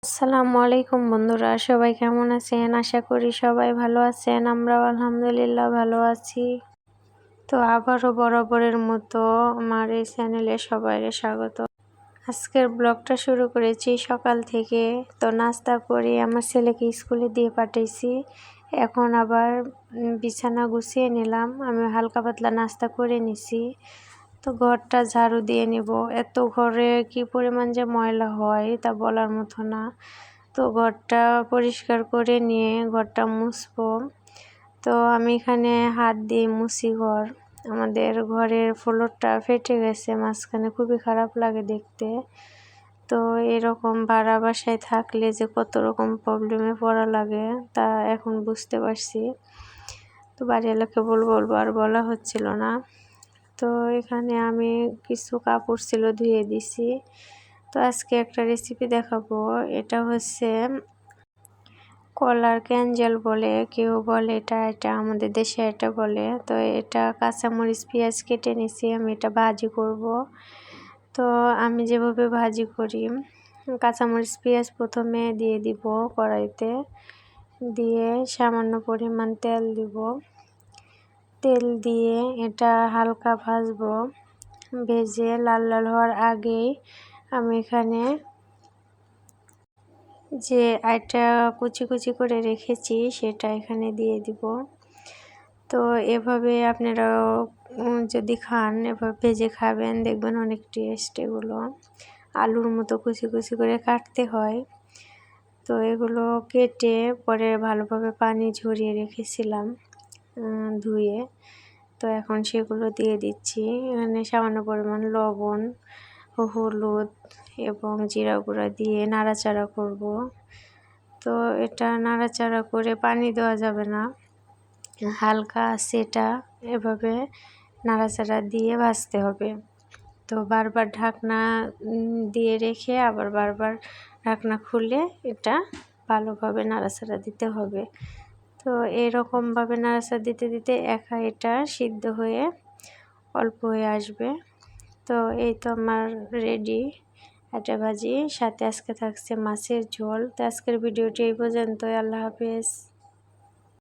আসসালামু আলাইকুম বন্ধুরা, সবাই কেমন আছেন? আশা করি সবাই ভালো আছেন। আমরাও আলহামদুলিল্লাহ ভালো আছি। তো আবারও বরাবরের মতো আমার এই চ্যানেলে সবাইকে স্বাগত। আজকের ব্লগটা শুরু করেছি সকাল থেকে। তো নাস্তা করে আমার ছেলেকে স্কুলে দিয়ে পাঠাইছি। এখন আবার বিছানা গুছিয়ে নিলাম। আমি হালকা পাতলা নাস্তা করে নিছি। তো ঘরটা ঝাড়ু দিয়ে নিব। এত ঘরে কি পরিমাণ যে ময়লা হয় তা বলার মতো না। তো ঘরটা পরিষ্কার করে নিয়ে ঘরটা মুছবো। তো আমি এখানে হাত দিয়ে মুছি ঘর। আমাদের ঘরের ফ্লোরটা ফেটে গেছে মাঝখানে, খুবই খারাপ লাগে দেখতে। তো এরকম ভাড়া বাসায় থাকলে যে কত রকম প্রবলেমে পড়া লাগে তা এখন বুঝতে পারছি। তো বাড়িওয়ালাকে বলবো আর বলা হচ্ছিল না। তো এখানে আমি কিছু কাপড় ছিল ধুয়ে দিছি। তো আজকে একটা রেসিপি দেখাবো। এটা হচ্ছে কলার ক্যাঞ্জেল বলে, কেউ বলে এটা আমাদের দেশে এটা বলে। তো এটা কাঁচামরিচ পেঁয়াজ কেটে নিছি, আমি এটা ভাজি করব। তো আমি যেভাবে ভাজি করি, কাঁচামরিচ পেঁয়াজ প্রথমে দিয়ে দিব কড়াইতে, দিয়ে সামান্য পরিমাণ তেল দিব। তেল দিয়ে এটা হালকা ভাজবো। ভেজে লাল লাল হওয়ার আগেই আমি এখানে যে আটা কুচি কুচি করে রেখেছি সেটা এখানে দিয়ে দিব। তো এভাবে আপনারাও যদি খান, এভাবে ভেজে খাবেন, দেখবেন অনেক টেস্ট। এগুলো আলুর মতো কুচি কুচি করে কাটতে হয়। তো এগুলো কেটে পরে ভালোভাবে পানি ঝরিয়ে রেখেছিলাম ধুয়ে। তো এখন সেগুলো দিয়ে দিচ্ছি। এখানে সামান্য পরিমাণ লবণ, হলুদ এবং জিরা গুঁড়া দিয়ে নাড়াচাড়া করব। তো এটা নাড়াচাড়া করে পানি দেওয়া যাবে না, হালকা সেটা এভাবে নাড়াচাড়া দিয়ে ভাজতে হবে। তো বারবার ঢাকনা দিয়ে রেখে আবার বারবার ঢাকনা খুলে এটা ভালোভাবে নাড়াচাড়া দিতে হবে। তো এরকমভাবে নাড়াচাড়া দিতে দিতে একা এটা সিদ্ধ হয়ে অল্প হয়ে আসবে। তো এই তো আমার রেডি আটা ভাজি, সাথে আজকে থাকছে মাছের ঝোল। তো আজকের ভিডিওটি এই পর্যন্তই। আল্লাহ হাফেজ।